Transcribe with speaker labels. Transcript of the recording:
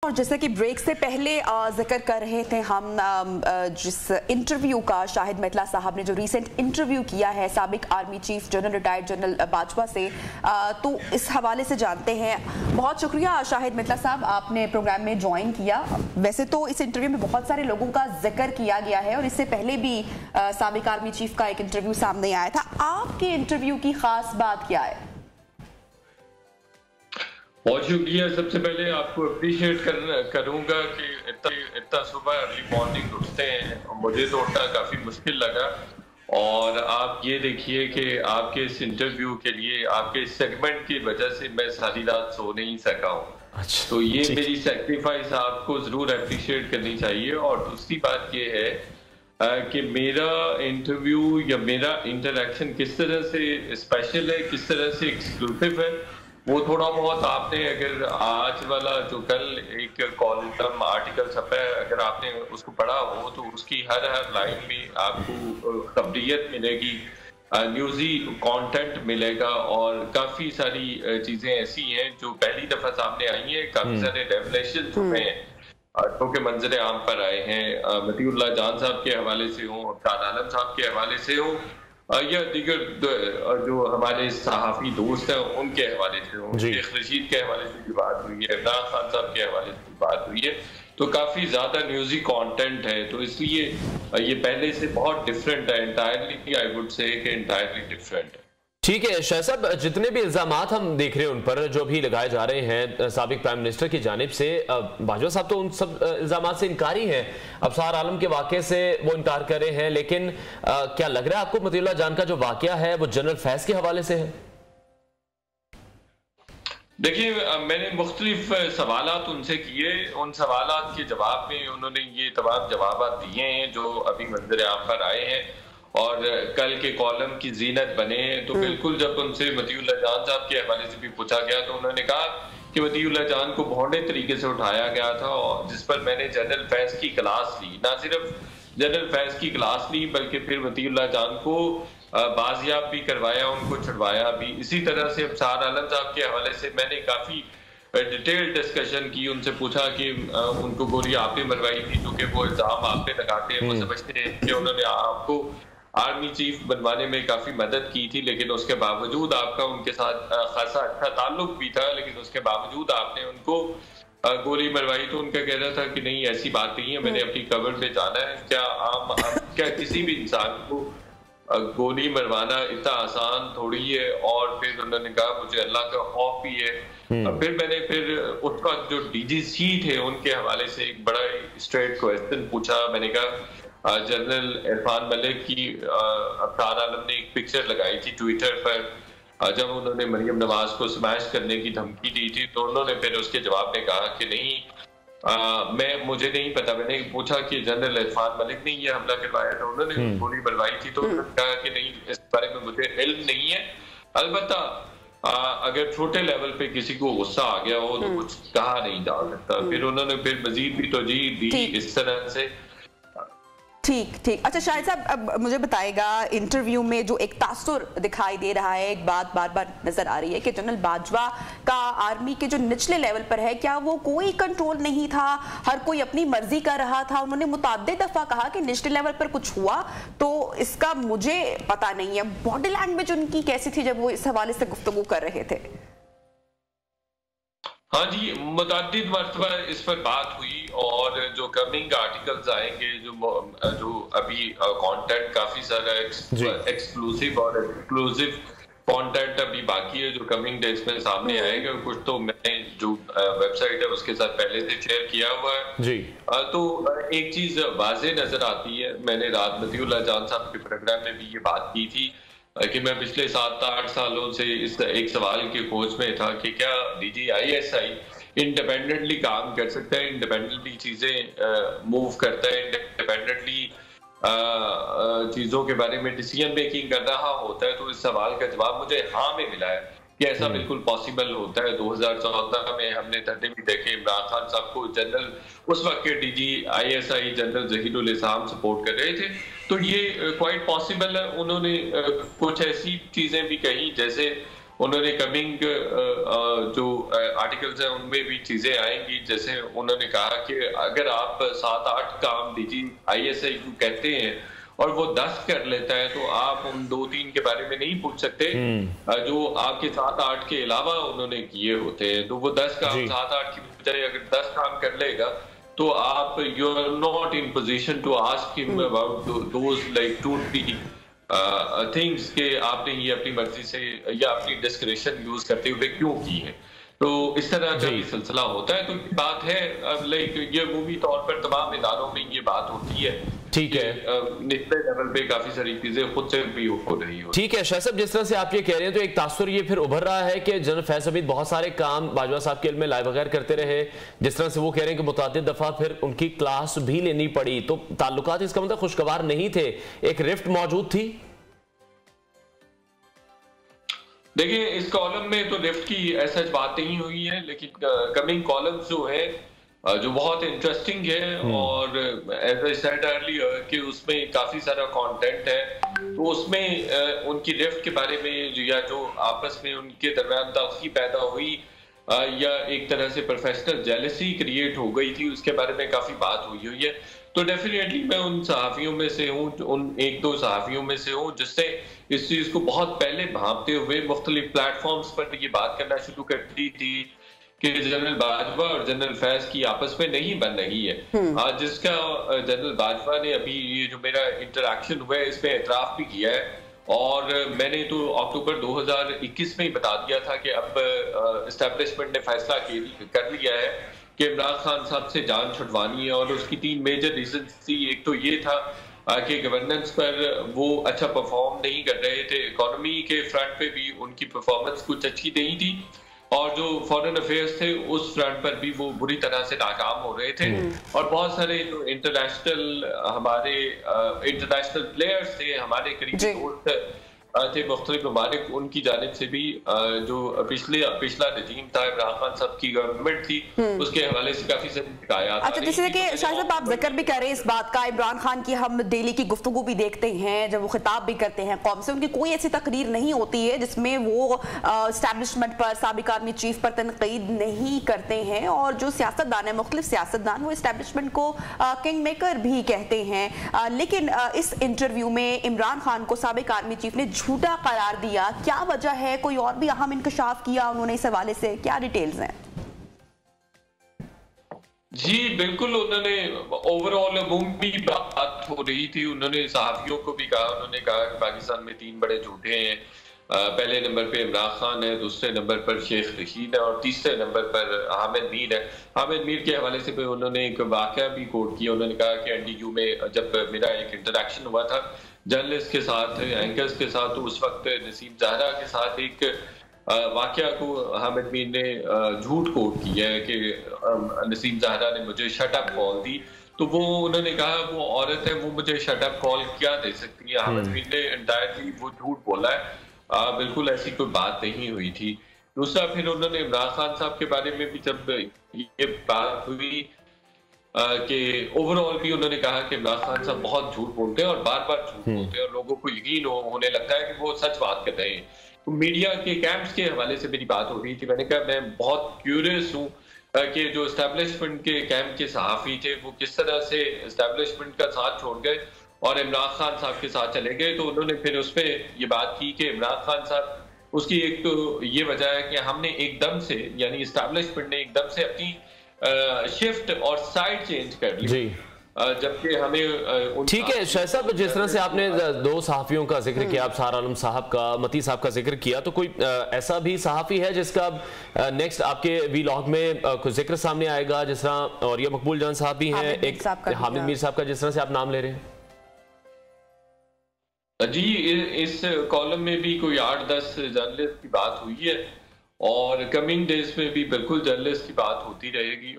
Speaker 1: और जैसे कि ब्रेक से पहले जिक्र कर रहे थे हम जिस इंटरव्यू का शाहिद मेटला साहब ने जो रीसेंट इंटरव्यू किया है साबिक army chief general retired general Bajwa से, तो इस हवाले से जानते हैं। बहुत शुक्रिया शाहिद मेटला साहब, आपने प्रोग्राम में ज्वाइन किया। वैसे तो इस इंटरव्यू में बहुत सारे लोगों का जिक्र किया गया है और इससे पहले भी साबिक आर्मी चीफ का एक इंटरव्यू सामने आया था। आपके इंटरव्यू की खास बात क्या है?
Speaker 2: बहुत शुक्रिया। सबसे पहले आपको अप्रिशिएट करूंगा कि इतना सुबह अर्ली मॉर्निंग उठते हैं, मुझे तो उठना काफी मुश्किल लगा। और आप ये देखिए कि आपके इस इंटरव्यू के लिए, आपके इस सेगमेंट की वजह से मैं सारी रात सो नहीं सका हूँ। तो ये मेरी सेक्रीफाइस आपको जरूर अप्रिशिएट करनी चाहिए। और दूसरी बात ये है कि मेरा इंटरव्यू या मेरा इंटरेक्शन किस तरह से स्पेशल है, किस तरह से एक्सक्लूसिव है, वो थोड़ा बहुत आपने अगर आज वाला जो कल एक कॉलम आर्टिकल छपा है, अगर आपने उसको पढ़ा हो तो उसकी हर लाइन में आपको खबरियत मिलेगी, न्यूज़ी कंटेंट मिलेगा। और काफी सारी चीजें ऐसी हैं जो पहली दफा सामने आई हैं, काफी सारे रेवलेशन छुपे हैं जो कि मंजर आम पर आए हैं। मतीउल्लाह जान साहब के हवाले से हो, अब्तार आलम साहब के हवाले से हो, या दीगर जो हमारे सहाफी दोस्त हैं उनके हवाले से हो, शेख रशीद के हवाले से भी बात हुई है, इमरान खान साहब के हवाले से भी बात हुई है, तो काफी ज्यादा न्यूज़ी कंटेंट है। तो इसलिए ये पहले से बहुत डिफरेंट है, एंटायरली आई वुड से कि एंटायरली डिफरेंट है।
Speaker 3: ठीक है शाह साहब, जितने भी इल्जामात हम देख रहे हैं उन पर जो भी लगाए जा रहे हैं साबिक प्राइम मिनिस्टर की जानिब से, बाजवा साहब तो उन सब इल्जामात से इनकारी हैं। अब्तार आलम के वाक़े से वो इनकार कर रहे हैं, लेकिन क्या लग रहा है आपको मतीउल्लाह जान का जो वाक़या है वो जनरल फैज के हवाले से है?
Speaker 2: देखिए, मैंने मुख्तलिफ सवालात उनसे किए, उन सवालात के जवाब में उन्होंने ये तमाम जवाब दिए हैं जो अभी मंजर आम पर आए हैं और कल के कॉलम की जीनत बने हैं। तो बिल्कुल जब उनसे मतीउल्लाह जान साहब के हवाले से भी पूछा गया तो उन्होंने कहा कि मतीउल्लाह जान को भौंडे तरीके से उठाया गया था, और जिस पर मैंने जनरल फैज की क्लास ली। ना सिर्फ जनरल फैज की क्लास ली बल्कि फिर मतीउल्लाह जान को बाजियाब भी करवाया, उनको छुड़वाया भी। इसी तरह से अब्तार आलम साहब के हवाले से मैंने काफी डिटेल डिस्कशन की, उनसे पूछा कि उनको गोली आपने मरवाई थी, क्योंकि वो इल्जाम आप पे लगाते हैं, वो समझते हैं कि उन्होंने आपको आर्मी चीफ बनवाने में काफी मदद की थी, लेकिन उसके बावजूद आपका उनके साथ खासा अच्छा ताल्लुक भी था, लेकिन उसके बावजूद आपने उनको गोली मरवाई। तो उनका कहना था कि नहीं, ऐसी बात नहीं है, मैंने अपनी कब्र पे जाना है। क्या किसी भी इंसान को गोली मरवाना इतना आसान थोड़ी है? और फिर उन्होंने कहा मुझे अल्लाह का खौफ भी है। फिर मैंने उसका जो डीजीसी थे उनके हवाले से एक बड़ा स्ट्रेट क्वेश्चन पूछा। मैंने कहा जनरल इरफान मलिक की अब्तार आलम ने एक पिक्चर लगाई थी ट्विटर पर जब उन्होंने मरियम नवाज को स्मैश करने की धमकी दी थी, तो उन्होंने फिर उसके जवाब में कहा कि नहीं, मुझे नहीं पता। मैंने पूछा कि जनरल इरफान मलिक ने ये हमला करवाया था, उन्होंने गोली मरवाई थी, तो उन्होंने कहा कि नहीं, इस बारे में मुझे इल्म नहीं है। अलबत्ता अगर छोटे लेवल पे किसी को गुस्सा आ गया हो तो कुछ कहा नहीं जा सकता। फिर उन्होंने फिर मजीद भी तोजी दी इस तरह से।
Speaker 1: ठीक। अच्छा शाहिद साहब, अब मुझे बताएगा, इंटरव्यू में जो एक तासुर दिखाई दे रहा है, एक बात बार बार नजर आ रही है कि जनरल बाजवा का आर्मी के जो निचले लेवल पर है, क्या वो कोई कंट्रोल नहीं था, हर कोई अपनी मर्जी कर रहा था? उन्होंने मुतअद्दिद दफा कहा कि निचले लेवल पर कुछ हुआ तो इसका मुझे पता नहीं है। बॉडी लैंग्वेज उनकी कैसी थी जब वो इस हवाले से गुफ्तगू कर रहे थे?
Speaker 2: हाँ जी, मुतअद्दिद मर्तबा इस पर बात हुई, और जो कमिंग आर्टिकल्स आएंगे, जो अभी कंटेंट काफी सारा एक्सक्लूसिव और एक्सक्लूसिव कंटेंट अभी बाकी है जो कमिंग डेज में सामने आएगा। कुछ तो मैंने जो वेबसाइट है उसके साथ पहले से शेयर किया हुआ है जी। तो एक चीज वाज़ेह नजर आती है, मैंने रात मतीउल्लाह जान साहब के प्रोग्राम में भी ये बात की थी कि मैं पिछले 7-8 सालों से इस एक सवाल की खोज में था कि क्या DGISI इंडिपेंडेंटली काम कर सकता है, इंडिपेंडेंटली चीजें मूव करता है, इंडिपेंडेंटली चीजों के बारे में डिसीजन मेकिंग कर रहा होता है। तो इस सवाल का जवाब मुझे हाँ में मिला है कि ऐसा बिल्कुल पॉसिबल होता है। 2014 में हमने धरने भी देखे, इमरान खान साहब को जनरल, उस वक्त के DGISI जनरल जहीरुल इस्लाम सपोर्ट कर रहे थे, तो ये क्वाइट पॉसिबल है। उन्होंने कुछ ऐसी चीजें भी कही जैसे उन्होंने कमिंग जो आर्टिकल्स हैं उनमें भी चीजें आएंगी। जैसे उन्होंने कहा कि अगर आप 7-8 काम ISIQ कहते हैं और वो 10 कर लेता है तो आप उन 2-3 के बारे में नहीं पूछ सकते जो आपके 7-8 के अलावा उन्होंने किए होते हैं। तो वो 10 काम 7-8 की बजाय अगर 10 काम कर लेगा तो आप you are not in position to ask him about those like 2-3 things के आपने ये अपनी मर्जी से या अपनी डिस्क्रिप्शन यूज करते हुए क्यों की है। तो इस तरह का भी सिलसिला होता है। तो बात है लाइक ये मूवी तौर पर तमाम इदारों में ये बात होती है।
Speaker 3: ठीक है,
Speaker 2: निचले लेवल पे काफी सारी चीजें खुद से भी हो रही हो।
Speaker 3: ठीक है शाह साहब, जिस तरह से आप ये कह रहे हैं तो एक तासुर ये फिर उभर रहा है कि जनरल फैज हमीद बहुत सारे काम बाजवा साहब के इल्म में लाए बगैर करते रहे। जिस तरह से वो कह रहे हैं कि मुतादिद दफा फिर उनकी क्लास भी लेनी पड़ी, तो ताल्लुकात इसका मतलब खुशगवार नहीं थे, एक रिफ्ट मौजूद थी।
Speaker 2: देखिए इस कॉलम में तो रिफ्ट की ऐसा बात नहीं हुई है, लेकिन कमिंग कॉलम्स जो है जो बहुत इंटरेस्टिंग है और एज आई सेड अर्लियर कि उसमें काफी सारा कंटेंट है। तो उसमें उनकी रिफ्ट के बारे में या जो आपस में उनके दरमियान तल्खी पैदा हुई या एक तरह से प्रोफेशनल जेलसी क्रिएट हो गई थी, उसके बारे में काफी बात हुई है। तो डेफिनेटली मैं उन सहाफियों में से हूँ, उन 1-2 सहाफियों में से हूँ जिससे इस चीज को बहुत पहले भांपते हुए मुख्तलिफ प्लेटफॉर्म्स पर ये बात करना शुरू कर दी थी कि जनरल बाजवा और जनरल फैज की आपस में नहीं बन रही है। जिसका जनरल बाजवा ने अभी ये जो मेरा इंटरैक्शन हुआ है इसमें एतराफ भी किया है और मैंने तो अक्टूबर 2021 में ही बता दिया था कि अब एस्टेब्लिशमेंट ने फैसला कर लिया है कि इमरान खान साहब से जान छुड़वानी है। और उसकी 3 मेजर रीजन थी। एक तो ये था कि गवर्नेंस पर वो अच्छा परफॉर्म नहीं कर रहे थे, इकोनॉमी के फ्रंट पे भी उनकी परफॉर्मेंस कुछ अच्छी नहीं थी और जो फॉरेन अफेयर्स थे उस फ्रंट पर भी वो बुरी तरह से नाकाम हो रहे थे। और बहुत सारे जो हमारे इंटरनेशनल प्लेयर्स थे, हमारे करीबी दोस्त थे मुख्तलिफ ममालिक, उनकी जानिब से भी जो पिछला रजीम था इमरान खान साहब की गवर्नमेंट थी उसके हवाले से काफी सारी शिकायत।
Speaker 1: अच्छा, जैसे कि शाह साहब आप जिक्र भी कर रहे हैं इस बात का, इमरान खान की हम डेली की गुफ्तगू भी देखते हैं, जब वो खिताब भी करते हैं कौम से, उनकी कोई ऐसी तकरीर नहीं होती है जिसमें वो एस्टैब्लिशमेंट पर, साबिक आर्मी चीफ पर तनकीद नहीं करते हैं। और जो सियासतदान है, मुख्तलिफ सियासतदान, वो एस्टैब्लिशमेंट को किंग मेकर भी कहते हैं। लेकिन इस इंटरव्यू में इमरान खान को साबिक आर्मी चीफ ने झूठा करार दिया, क्या वजह है? कोई और भी अहम इंकशाफ किया उन्होंने इस हवाले से? क्या डिटेल्स हैं?
Speaker 2: जी बिल्कुल, उन्होंने ओवरऑल अमूमी बात हो रही थी। उन्होंने सहाफियों को भी कहा, उन्होंने कहा कि पाकिस्तान में 3 बड़े झूठे हैं। पहले नंबर पे इमरान खान है, दूसरे नंबर पर शेख रशीद है और तीसरे नंबर पर हामिद मीर है। हामिद मीर के हवाले से उन्होंने एक वाकया भी कोट किया। उन्होंने कहा कि NDU में जब मेरा एक इंटरेक्शन हुआ था जर्नलिस्ट के साथ, एंकर्स के साथ, तो उस वक्त नसीम ज़हरा के साथ एक वाकया को हामिद मीर ने झूठ कोट किया है कि नसीम ज़हरा ने मुझे शट अप कॉल दी। तो वो उन्होंने कहा वो औरत है, वो मुझे शट अप कॉल क्या दे सकती है। हामिद मीर ने एंटायरली वो झूठ बोला है, बिल्कुल ऐसी कोई बात नहीं हुई थी। दूसरा फिर उन्होंने इमरान खान साहब के बारे में भी जब ये बात हुई कि ओवरऑल भी उन्होंने कहा कि इमरान खान साहब बहुत झूठ बोलते हैं और बार बार झूठ बोलते हैं और लोगों को यकीन होने लगता है कि वो सच बात कर रहे हैं। तो मीडिया के कैंप्स के हवाले से मेरी बात हो रही थी। मैंने कहा मैं बहुत क्यूरियस हूँ कि जो एस्टेब्लिशमेंट के कैंप के सहाफी थे वो किस तरह से एस्टेब्लिशमेंट का साथ छोड़ गए और इमरान खान साहब के साथ चले गए। तो उन्होंने फिर उस पर ये बात की कि इमरान खान साहब, उसकी एक तो ये वजह है कि हमने एकदम से, यानी एस्टेब्लिशमेंट ने एकदम से अपनी शिफ्ट और साइड चेंज कर ली, जबकि हमें
Speaker 3: ठीक है शाह साहब, जिस तरह से आपने 2 सहाफियों का जिक्र किया, आप सहार आलम साहब का, मती साहब का जिक्र किया, तो कोई ऐसा भी सहाफी है जिसका नेक्स्ट आपके वीलॉग में कुछ जिक्र सामने आएगा? जिस तरह और ये मकबूल जान साहब भी हैं, एक हामिद मीर साहब का जिस तरह से आप नाम ले रहे हैं।
Speaker 2: जी इस कॉलम में भी कोई 8-10 जर्नलिस्ट की बात हुई है और कमिंग डेज में भी बिल्कुल जर्नलिस्ट की बात होती रहेगी।